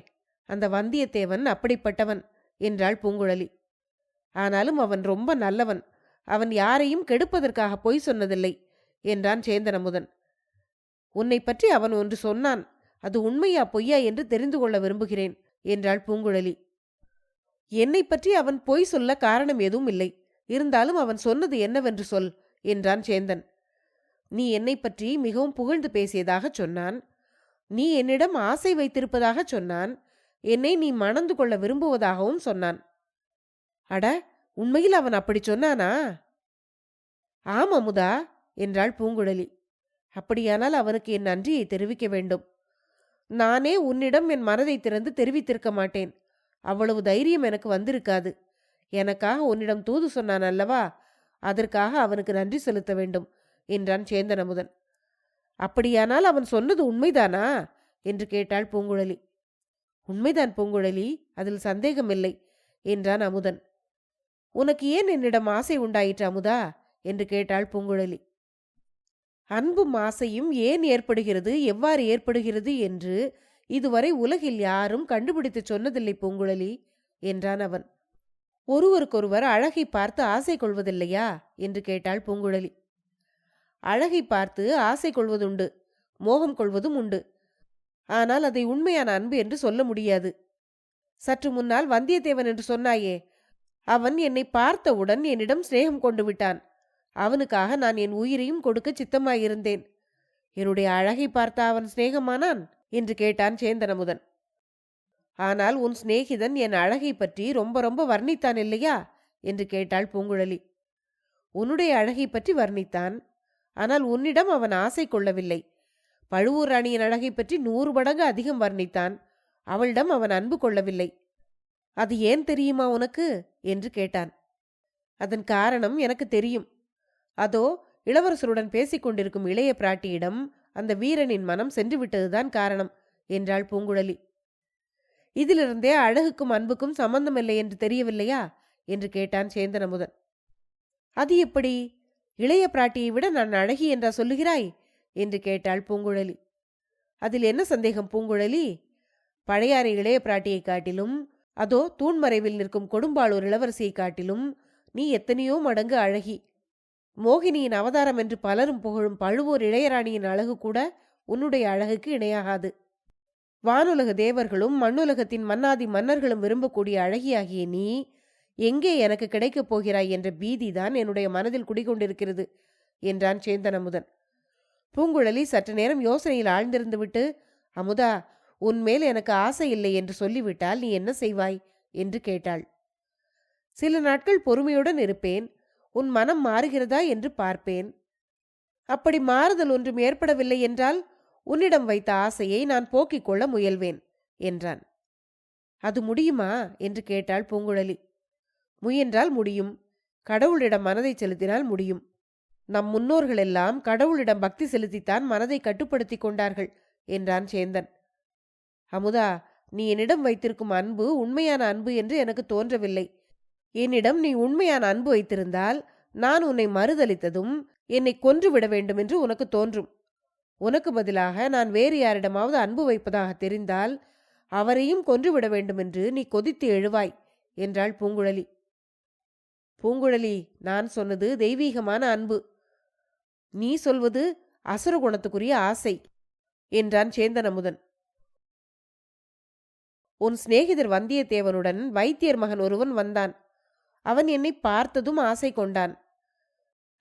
அந்த வந்தியத்தேவன் அப்படிப்பட்டவன் என்றாள் பூங்குழலி. ஆனாலும் அவன் ரொம்ப நல்லவன். அவன் யாரையும் கெடுப்பதற்காக பொய் சொன்னதில்லை என்றான் சேந்தன் அமுதன். உன்னை பற்றி அவன் ஒன்று சொன்னான். அது உண்மையா பொய்யா என்று தெரிந்து கொள்ள விரும்புகிறேன் என்றாள் பூங்குழலி. என்னை பற்றி அவன் பொய் சொல்ல காரணம் எதுவும் இல்லை. இருந்தாலும் அவன் சொன்னது என்னவென்று சொல் என்றான் சேந்தன். நீ என்னை பற்றி மிகவும் புகழ்ந்து பேசியதாக சொன்னான். நீ என்னிடம் ஆசை வைத்திருப்பதாக சொன்னான். என்னை நீ மணந்து கொள்ள விரும்புவதாகவும் சொன்னான். அட, உண்மையில் அவன் அப்படி சொன்னானா? ஆம் அமுதா என்றாள் பூங்குழலி. அப்படியானால் அவனுக்கு என் நன்றியை தெரிவிக்க வேண்டும். நானே உன்னிடம் என் மனதை திறந்து தெரிவித்திருக்க மாட்டேன். அவ்வளவு தைரியம் எனக்கு வந்திருக்காது. எனக்காக உன்னிடம் தூது சொன்னான் அல்லவா, அதற்காக அவனுக்கு நன்றி செலுத்த வேண்டும் என்றான் சேந்தன் அமுதன். அப்படியானால் அவன் சொன்னது உண்மைதானா என்று கேட்டாள் பூங்குழலி. உண்மைதான் பூங்குழலி, அதில் சந்தேகமில்லை என்றான் அமுதன். உனக்கு ஏன் என்னிடம் ஆசை உண்டாயிற்று அமுதா என்று கேட்டாள் பூங்குழலி. அன்பும் ஆசையும் ஏன் ஏற்படுகிறது, எவ்வாறு ஏற்படுகிறது என்று இதுவரை உலகில் யாரும் கண்டுபிடித்து சொன்னதில்லை பூங்குழலி என்றான் அவன். ஒருவருக்கொருவர் அழகை பார்த்து ஆசை கொள்வதில்லையா என்று கேட்டாள் பூங்குழலி. அழகை பார்த்து ஆசை கொள்வதுண்டு, மோகம் கொள்வதும் உண்டு. ஆனால் அதை உண்மையான அன்பு என்று சொல்ல முடியாது. சற்று முன்னால் வந்தியத்தேவன் என்று சொன்னாயே, அவன் என்னை பார்த்தவுடன் என்னிடம் சிநேகம் கொண்டு விட்டான். அவனுக்காக நான் என் உயிரையும் கொடுக்க சித்தமாயிருந்தேன். என்னுடைய அழகை பார்த்த அவன் சிநேகமானான் என்று கேட்டான் சேந்தன் அமுதன். ஆனால் உன் சிநேகிதன் என் அழகை பற்றி ரொம்ப ரொம்ப வர்ணித்தான் இல்லையா என்று கேட்டாள் பூங்குழலி. உன்னுடைய அழகை பற்றி வர்ணித்தான். ஆனால் உன்னிடம் அவன் ஆசை கொள்ளவில்லை. பழுவூர் ராணியின் அழகை பற்றி 100 மடங்கு அதிகம் வர்ணித்தான். அவளிடம் அவன் அன்பு கொள்ளவில்லை. அது ஏன் தெரியுமா உனக்கு என்று கேட்டான். அதன் காரணம் எனக்கு தெரியும். அதோ இளவரசருடன் பேசிக் கொண்டிருக்கும் இளைய பிராட்டியிடம் அந்த வீரனின் மனம் சென்று விட்டதுதான் காரணம் என்றாள் பூங்குழலி. இதிலிருந்தே அழகுக்கும் அன்புக்கும் சம்பந்தமில்லை என்று தெரியவில்லையா என்று கேட்டான் சேந்தன் அமுதன். அது எப்படி? இளைய பிராட்டியை விட நான் அழகி என்றா சொல்லுகிறாய் என்று கேட்டாள் பூங்குழலி. அதில் என்ன சந்தேகம் பூங்குழலி? பழையாறை இளைய பிராட்டியை காட்டிலும், அதோ தூண்மறைவில் நிற்கும் கொடும்பாளூர் இளவரசியை காட்டிலும் நீ எத்தனையோ மடங்கு அழகி. மோகினியின் அவதாரம் என்று பலரும் புகழும் பழுவூர் இளையராணியின் அழகு கூட உன்னுடைய அழகுக்கு இணையாகாது. வானுலக தேவர்களும் மண்ணுலகத்தின் மன்னாதி மன்னர்களும் விரும்பக்கூடிய அழகியாகிய நீ எங்கே எனக்கு கிடைக்கப் போகிறாய் என்ற பீதிதான் என்னுடைய மனதில் குடிகொண்டிருக்கிறது என்றான் சேந்தன் அமுதன். பூங்குழலி சற்று நேரம் யோசனையில் ஆழ்ந்திருந்து விட்டு, அமுதா, உன்மேல் எனக்கு ஆசை இல்லை என்று சொல்லிவிட்டால் நீ என்ன செய்வாய் என்று கேட்டாள். சில நாட்கள் பொறுமையுடன் இருப்பேன். உன் மனம் மாறுகிறதா என்று பார்ப்பேன். அப்படி மாறுதல் ஒன்றும் ஏற்படவில்லை என்றால் உன்னிடம் வைத்த ஆசையை நான் போக்கிக் கொள்ள முயல்வேன் என்றான். அது முடியுமா என்று கேட்டாள் பூங்குழலி. முயன்றால் முடியும். கடவுளிடம் மனதை செலுத்தினால் முடியும். நம் முன்னோர்களெல்லாம் கடவுளிடம் பக்தி செலுத்தித்தான் மனதை கட்டுப்படுத்தி கொண்டார்கள் என்றான் சேந்தன். அமுதா, நீ என்னிடம் வைத்திருக்கும் அன்பு உண்மையான அன்பு என்று எனக்கு தோன்றவில்லை. என்னிடம் நீ உண்மையான அன்பு வைத்திருந்தால் நான் உன்னை மறுதலித்ததும் என்னை கொன்றுவிட வேண்டும் என்று உனக்கு தோன்றும். உனக்கு பதிலாக நான் வேறு யாரிடமாவது அன்பு வைப்பதாக தெரிந்தால் அவரையும் கொன்றுவிட வேண்டும் என்று நீ கொதித்து எழுவாய் என்றாள் பூங்குழலி. பூங்குழலி, நான் சொன்னது தெய்வீகமான அன்பு. நீ சொல்வது அசுர குணத்துக்குரிய ஆசை என்றான் சேந்தன் அமுதன். உன் சிநேகிதர் வந்தியத்தேவனுடன் வைத்தியர் மகன் ஒருவன் வந்தான். அவன் என்னை பார்த்ததும் ஆசை கொண்டான்.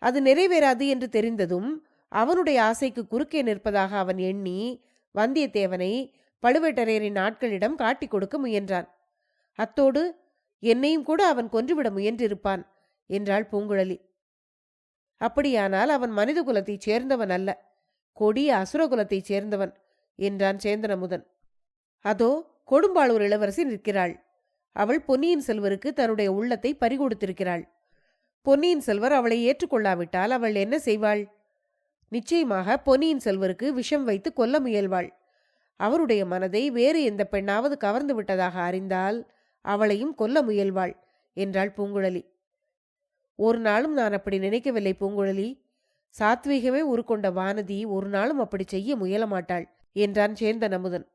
அது நிறைவேறாது என்று தெரிந்ததும் அவனுடைய ஆசைக்கு குறுக்கே நிற்பதாக அவன் எண்ணி வந்தியத்தேவனை பழுவேட்டரையரின் ஆட்களிடம் காட்டிக் கொடுக்க முயன்றான். அத்தோடு என்னையும் கூட அவன் கொன்றுவிட முயன்றிருப்பான் என்றாள் பூங்குழலி. அப்படியானால் அவன் மனித குலத்தைச் சேர்ந்தவன் அல்ல, கொடிய அசுரகுலத்தைச் சேர்ந்தவன் என்றான் சேந்தன் அமுதன். அதோ கொடும்பாளூர் இளவரசி நிற்கிறாள். அவள் பொன்னியின் செல்வருக்கு தன்னுடைய உள்ளத்தை பறிகொடுத்திருக்கிறாள். பொன்னியின் செல்வர் அவளை ஏற்றுக்கொள்ளாவிட்டால் அவள் என்ன செய்வாள்? நிச்சயமாக பொன்னியின் செல்வருக்கு விஷம் வைத்து கொல்ல முயல்வாள். அவருடைய மனதை வேறு எந்த பெண்ணாவது கவர்ந்து விட்டதாக அறிந்தால் அவளையும் கொல்ல முயல்வாள் என்றாள் பூங்குழலி. ஒரு நாளும் நான் அப்படி நினைக்கவில்லை பூங்குழலி. சாத்வீகமே உருக்கொண்ட வானதி ஒரு நாளும் அப்படி செய்ய முயலமாட்டாள் என்றான் சேந்தன் அமுதன்.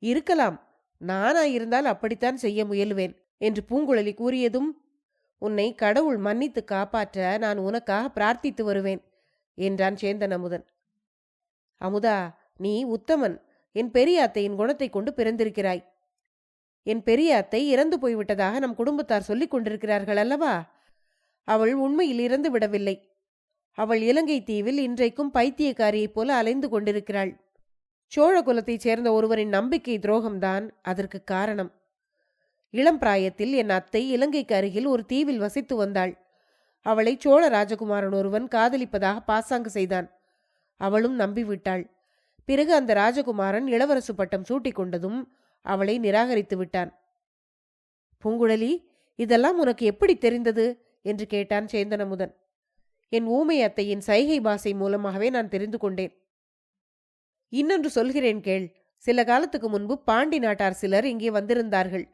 இருக்கலாம், நானாயிருந்தால் அப்படித்தான் செய்ய முயலுவேன் என்று பூங்குழலி கூறியதும், உன்னை கடவுள் மன்னித்து காப்பாற்ற நான் உனக்காக பிரார்த்தித்து வருவேன் என்றான் சேந்தன் அமுதன். அமுதா, நீ உத்தமன். என் பெரிய அத்தையின் குணத்தை கொண்டு பிறந்திருக்கிறாய். என் பெரிய அத்தை இறந்து போய்விட்டதாக நம் குடும்பத்தார் சொல்லிக் கொண்டிருக்கிறார்கள் அல்லவா? அவள் உண்மையில் இறந்து விடவில்லை. அவள் இலங்கை தீவில் இன்றைக்கும் பைத்தியக்காரியைப் போல அலைந்து கொண்டிருக்கிறாள். சோழ குலத்தைச் சேர்ந்த ஒருவரின் நம்பிக்கை துரோகம்தான் அதற்கு காரணம். இளம் பிராயத்தில் என் அத்தை இலங்கைக்கு அருகில் ஒரு தீவில் வசித்து வந்தாள். அவளை சோழ ராஜகுமாரன் ஒருவன் காதலிப்பதாக பாசாங்கு செய்தான். அவளும் நம்பிவிட்டாள். பிறகு அந்த ராஜகுமாரன் இளவரசு பட்டம் சூட்டிக் கொண்டதும் அவளை நிராகரித்து விட்டான். பூங்குழலி, இதெல்லாம் உனக்கு எப்படி தெரிந்தது என்று கேட்டான் சேந்தன் அமுதன். என் ஊமை அத்தையின் சைகை பாசை மூலமாகவே நான் தெரிந்து கொண்டேன். இன்னொன்று சொல்கிறேன் கேள். சில காலத்துக்கு முன்பு பாண்டி நாட்டார் சிலர் இங்கே வந்திருந்தார்கள்.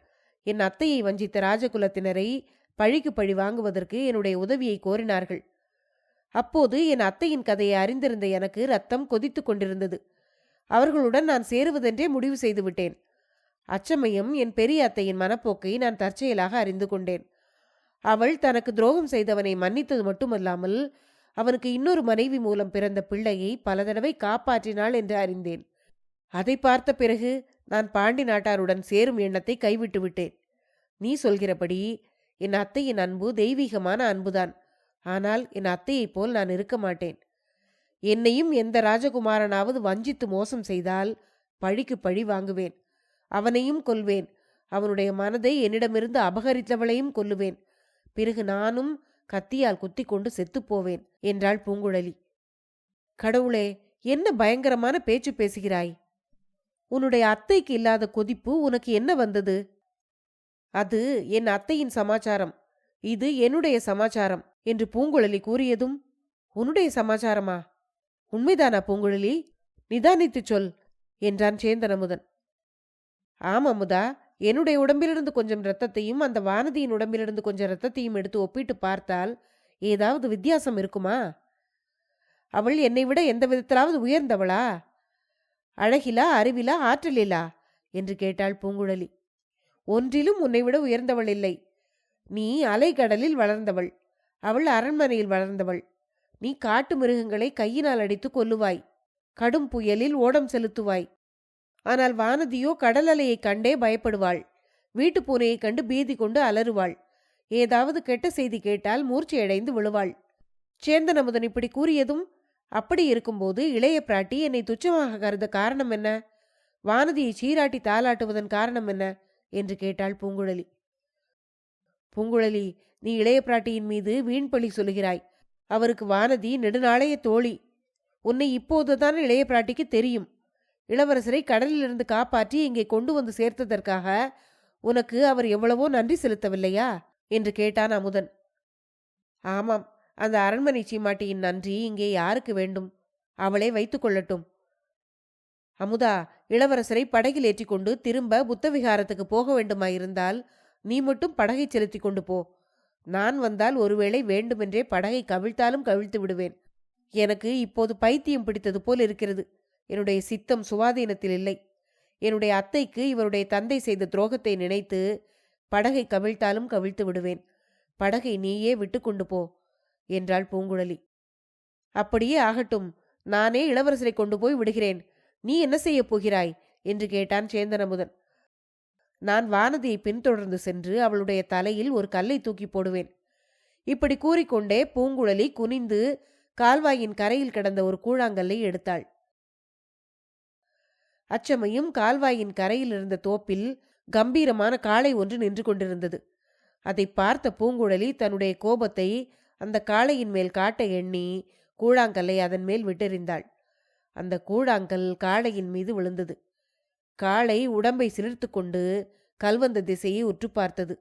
என் அத்தையை வஞ்சித்த ராஜகுலத்தினரை பழிக்கு பழி வாங்குவதற்கு என்னுடைய உதவியை கோரினார்கள். அப்போது என் அத்தையின் கதையை அறிந்திருந்த எனக்கு ரத்தம் கொதித்து கொண்டிருந்தது. அவர்களுடன் நான் சேருவதென்றே முடிவு செய்து விட்டேன். அச்சமயம் என் பெரிய அத்தையின் மனப்போக்கை நான் தற்செயலாக அறிந்து கொண்டேன். அவள் தனக்கு துரோகம் செய்தவனை மன்னித்தது மட்டுமல்லாமல் அவனுக்கு இன்னொரு மனைவி மூலம் பிறந்த பிள்ளையை பல தடவை காப்பாற்றினாள் என்று அறிந்தேன். அதை பார்த்த பிறகு நான் பாண்டி நாட்டாருடன் சேரும் எண்ணத்தை கைவிட்டு விட்டேன். நீ சொல்கிறபடி என் அத்தையின் அன்பு தெய்வீகமான அன்புதான். ஆனால் என் அத்தையைப் போல் நான் இருக்க மாட்டேன். என்னையும் எந்த ராஜகுமாரனாவது வஞ்சித்து மோசம் செய்தால் பழிக்கு பழி வாங்குவேன். அவனையும் கொல்வேன். அவனுடைய மனதை என்னிடமிருந்து அபகரித்தவளையும் கொல்லுவேன். பிறகு நானும் கத்தியால் குத்தி கொண்டு செத்துப்போவேன் என்றாள் பூங்குழலி. கடவுளே, என்ன பயங்கரமான பேச்சு பேசுகிறாய்! உன்னுடைய அத்தைக்கு இல்லாத கொதிப்பு உனக்கு என்ன வந்தது? அது என் அத்தையின் சமாச்சாரம், இது என்னுடைய சமாச்சாரம் என்று பூங்குழலி கூறியதும், உன்னுடைய சமாச்சாரமா? உண்மைதானா பூங்குழலி? நிதானித்துச் சொல் என்றான் சேந்தன் அமுதன். ஆம் அமுதா, என்னுடைய உடம்பிலிருந்து கொஞ்சம் இரத்தத்தையும் அந்த வானதியின் உடம்பிலிருந்து கொஞ்சம் இரத்தத்தையும் எடுத்து ஒப்பிட்டு பார்த்தால் ஏதாவது வித்தியாசம் இருக்குமா? அவள் என்னை விட எந்த விதத்திலாவது உயர்ந்தவளா? அழகிலா, அறிவிலா, ஆற்றலிலா என்று கேட்டாள் பூங்குழலி. ஒன்றிலும் உன்னை விட உயர்ந்தவள் இல்லை. நீ அலைக்கடலில் வளர்ந்தவள், அவள் அரண்மனையில் வளர்ந்தவள். நீ காட்டு மிருகங்களை கையினால் அடித்து கொல்லுவாய், கடும் புயலில் ஓடம் செலுத்துவாய். ஆனால் வானதியோ கடல் அலையை கண்டே பயப்படுவாள். வீட்டு பூனையை கண்டு பீதி கொண்டு அலறுவாள். ஏதாவது கெட்ட செய்தி கேட்டால் மூர்ச்சையடைந்து விழுவாள். சேந்தன் அமுதன் இப்படி கூறியதும், அப்படி இருக்கும்போது இளைய பிராட்டி என்னை துச்சமாக கருத காரணம் என்ன? வானதியை சீராட்டி தாளாட்டுவதன் காரணம் என்ன என்று கேட்டாள் பூங்குழலி. பூங்குழலி, நீ இளைய பிராட்டியின் மீது வீண்பழி சொல்லுகிறாய். அவருக்கு வானதி நெடுநாளைய தோழி. உன்னை இப்போதுதான் இளைய பிராட்டிக்கு தெரியும். இளவரசரை கடலிலிருந்து காப்பாற்றி இங்கே கொண்டு வந்து சேர்த்ததற்காக உனக்கு அவர் எவ்வளவோ நன்றி செலுத்தவில்லையா என்று கேட்டான் அமுதன். ஆமாம், அந்த அரண்மனை சீமாட்டியின் நன்றி இங்கே யாருக்கு வேண்டும்? அவளே வைத்துக் கொள்ளட்டும். அமுதா, இளவரசரை படகில் ஏற்றிக்கொண்டு திரும்ப புத்தவிகாரத்துக்கு போக வேண்டுமாயிருந்தால் நீ மட்டும் படகை செலுத்தி கொண்டு போ. நான் வந்தால் ஒருவேளை வேண்டுமென்றே படகை கவிழ்த்தாலும் கவிழ்த்து விடுவேன். எனக்கு இப்போது பைத்தியம் பிடித்தது போல் இருக்கிறது. என்னுடைய சித்தம் சுவாதீனத்தில் இல்லை. என்னுடைய அத்தைக்கு இவருடைய தந்தை செய்த துரோகத்தை நினைத்து படகை கவிழ்த்தாலும் கவிழ்த்து விடுவேன். படகை நீயே விட்டு கொண்டு போ என்றாள் பூங்குழலி. அப்படியே ஆகட்டும், நானே இளவரசரை கொண்டு போய் விடுகிறேன். நீ என்ன செய்யப் போகிறாய் என்று கேட்டான் சேந்தன் அமுதன். நான் வானதியை பின்தொடர்ந்து சென்று அவளுடைய தலையில் ஒரு கல்லை தூக்கி போடுவேன். இப்படி கூறிக்கொண்டே பூங்குழலி குனிந்து கால்வாயின் கரையில் கிடந்த ஒரு கூழாங்கல்லை எடுத்தாள். அச்சமயம் கால்வாயின் கரையில் இருந்த தோப்பில் கம்பீரமான காளை ஒன்று நின்று கொண்டிருந்தது. அதை பார்த்த பூங்குழலி தன்னுடைய கோபத்தை அந்த காளையின் மேல் காட்ட எண்ணி கூழாங்கல்லை அதன் மேல் விட்டெறிந்தாள். அந்த கூழாங்கல் காளையின் மீது விழுந்தது. காளை உடம்பை சிலிர்த்து கொண்டு கல்வந்த திசையை உற்று பார்த்தது.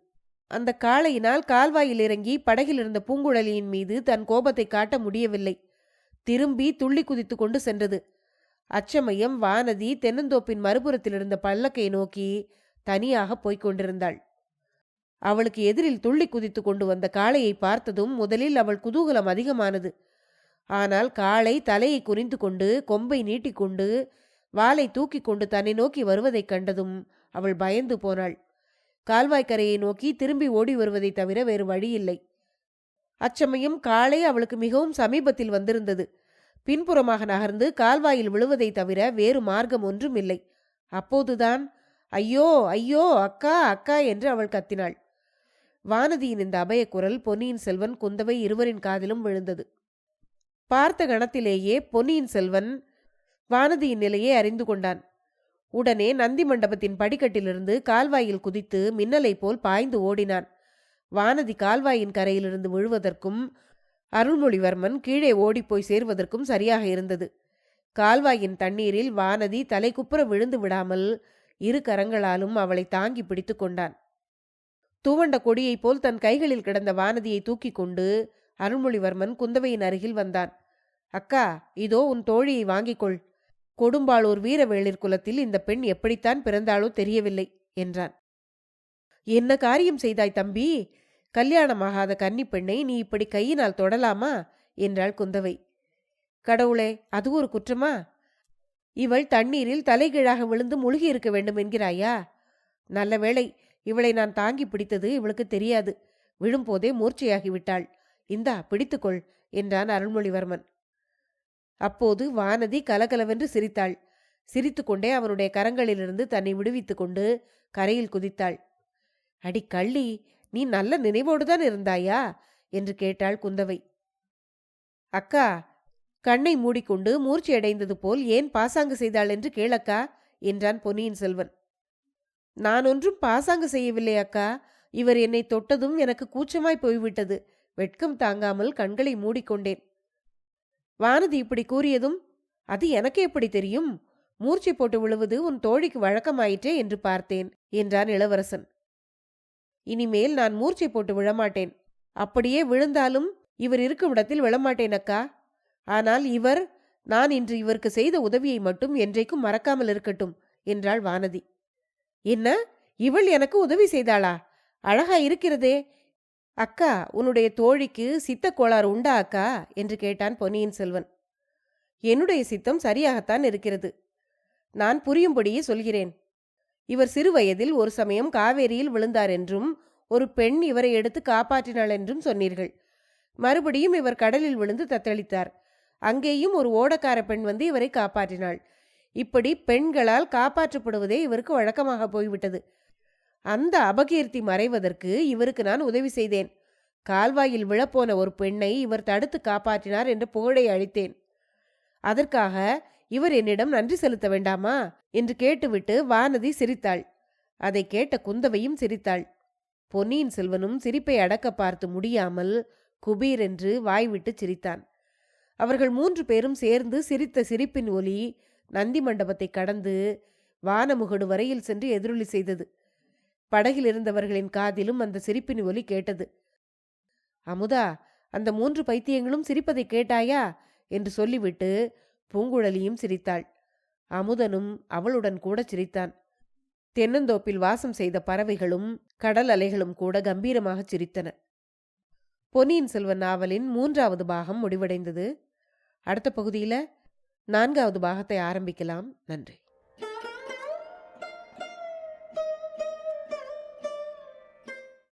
அந்த காளையினால் கால்வாயில் இறங்கி படகில் இருந்த பூங்குழலியின் மீது தன் கோபத்தை காட்ட முடியவில்லை. திரும்பி துள்ளி குதித்து கொண்டு சென்றது. அச்சமயம் வானதி தென்னந்தோப்பின் மறுபுறத்தில் இருந்த பல்லக்கை நோக்கி தனியாக போய்க் கொண்டிருந்தாள். அவளுக்கு எதிரில் துள்ளி குதித்து கொண்டு வந்த காளையை பார்த்ததும் முதலில் அவள் குதூகலம் அதிகமானது. ஆனால் காளை தலையை குறிந்து கொண்டு கொம்பை நீட்டிக்கொண்டு வாலை தூக்கி கொண்டு தன்னை நோக்கி வருவதைக் கண்டதும் அவள் பயந்து போனாள். கால்வாய்க்கரையை நோக்கி திரும்பி ஓடி வருவதை தவிர வேறு வழியில்லை. அச்சமயம் காளை அவளுக்கு மிகவும் சமீபத்தில் வந்திருந்தது. பின்புறமாக நகர்ந்து கால்வாயில் விழுவதை தவிர வேறு மார்க்கம் ஒன்றும் இல்லை. அப்போதுதான் ஐயோ ஐயோ, அக்கா அக்கா என்று அவள் கத்தினாள். வானதியின் இந்த அபய குரல் பொன்னியின் செல்வன், குந்தவை இருவரின் காதிலும் விழுந்தது. பார்த்த கணத்திலேயே பொன்னியின் செல்வன் வானதியின் நிலையை அறிந்து கொண்டான். உடனே நந்தி மண்டபத்தின் படிக்கட்டிலிருந்து கால்வாயில் குதித்து மின்னலை போல் பாய்ந்து ஓடினான். வானதி கால்வாயின் கரையிலிருந்து விழுவதற்கும் அருள்மொழிவர்மன் கீழே ஓடிப்போய் சேர்வதற்கும் சரியாக இருந்தது. கால்வாயின் தண்ணீரில் வானதி தலைக்குப்புற விழுந்து விடாமல் இரு கரங்களாலும் அவளை தாங்கி பிடித்து கொண்டான். தூவண்ட கொடியைப் போல் தன் கைகளில் கிடந்த வானதியை தூக்கி கொண்டு அருள்மொழிவர்மன் குந்தவையின் அருகில் வந்தான். அக்கா, இதோ உன் தோழியை வாங்கிக் கொள். கொடும்பாளூர் வீரவேளிர் குலத்தில் இந்த பெண் எப்படித்தான் பிறந்தாளோ தெரியவில்லை என்றான். என்ன காரியம் செய்தாய் தம்பி? கல்யாணமாகாத கன்னி பெண்ணை நீ இப்படி கையினால் தொடலாமா என்றாள் குந்தவை. கடவுளே, அது ஒரு குற்றமா? இவள் தண்ணீரில் தலைகீழாக விழுந்து முழுகி இருக்க வேண்டும் என்கிறாயா? நல்ல வேளை, இவளை நான் தாங்கி பிடித்தது இவளுக்கு தெரியாது. விழும்போதே மூர்ச்சையாகிவிட்டாள். இந்தா பிடித்துக்கொள் என்றான் அருள்மொழிவர்மன். அப்போது வானதி கலகலவென்று சிரித்தாள். சிரித்து கொண்டே அவனுடைய கரங்களிலிருந்து தன்னை விடுவித்துக் கொண்டு கரையில் குதித்தாள். அடி கள்ளி, நீ நல்ல நினைவோடுதான் இருந்தாயா என்று கேட்டாள் குந்தவை. அக்கா, கண்ணை மூடிக்கொண்டு மூர்ச்சியடைந்தது போல் ஏன் பாசாங்கு செய்தாள் என்று கேளக்கா என்றான் பொன்னியின் செல்வன். நான் ஒன்றும் பாசாங்கு செய்யவில்லை அக்கா. இவர் என்னை தொட்டதும் எனக்கு கூச்சமாய் போய்விட்டது. வெட்கம் தாங்காமல் கண்களை மூடிக்கொண்டேன். வானதி இப்படி கூறியதும், அது எனக்கு எப்படி தெரியும்? மூர்ச்சை போட்டு விழுவது உன் தோழிக்கு வழக்கமாயிற்றே என்று பார்த்தேன் என்றான் இளவரசன். இனிமேல் நான் மூர்ச்சை போட்டு விழமாட்டேன். அப்படியே விழுந்தாலும் இவர் இருக்கும் இடத்தில் விழமாட்டேன் அக்கா. ஆனால் நான் இன்று இவருக்கு செய்த உதவியை மட்டும் என்றைக்கும் மறக்காமல் இருக்கட்டும் என்றாள் வானதி. என்ன, இவள் எனக்கு உதவி செய்தாளா? அழகா இருக்கிறதே. அக்கா, உன்னுடைய தோழிக்கு சித்த கோளாறு உண்டா அக்கா என்று கேட்டான் பொன்னியின் செல்வன். என்னுடைய சித்தம் சரியாகத்தான் இருக்கிறது. நான் புரியும்படியே சொல்கிறேன். இவர் சிறு வயதில் ஒரு சமயம் காவேரியில் விழுந்தார் என்றும் ஒரு பெண் இவரை எடுத்து காப்பாற்றினாள் என்றும் சொன்னீர்கள். மறுபடியும் இவர் கடலில் விழுந்து தத்தளித்தார். அங்கேயும் ஒரு ஓடக்கார பெண் வந்து இவரை காப்பாற்றினாள். இப்படி பெண்களால் காப்பாற்றப்படுவதே இவருக்கு வழக்கமாக போய்விட்டது. அந்த அபகீர்த்தி மறைவதற்கு இவருக்கு நான் உதவி செய்தேன். கால்வாயில் விழப்போன ஒரு பெண்ணை இவர் தடுத்து காப்பாற்றினார் என்ற புகழை அளித்தேன். அதற்காக இவர் என்னிடம் நன்றி செலுத்த வேண்டாமா என்று கேட்டுவிட்டு வானதி சிரித்தாள். அதை கேட்ட குந்தவையும் சிரித்தாள். பொன்னியின் செல்வனும் சிரிப்பை அடக்க பார்த்து முடியாமல் குபீர் என்று வாய்விட்டு சிரித்தான். அவர்கள் 3 பேரும் சேர்ந்து சிரித்த சிரிப்பின் ஒலி நந்தி மண்டபத்தை கடந்து வானமுகடு வரையில் சென்று எதிரொலி செய்தது. படகில் இருந்தவர்களின் காதிலும் அந்த சிரிப்பின் ஒலி கேட்டது. அமுதா, அந்த 3 பைத்தியங்களும் சிரிப்பதை கேட்டாயா என்று சொல்லிவிட்டு பூங்குழலியும் சிரித்தாள். அமுதனும் அவளுடன் கூட சிரித்தான். தென்னந்தோப்பில் வாசம் செய்த பறவைகளும் கடல் அலைகளும் கூட கம்பீரமாக சிரித்தன. பொன்னியின் செல்வன் நாவலின் 3வது பாகம் முடிவடைந்தது. அடுத்த பகுதியில் 4வது பாகத்தை ஆரம்பிக்கலாம். நன்றி.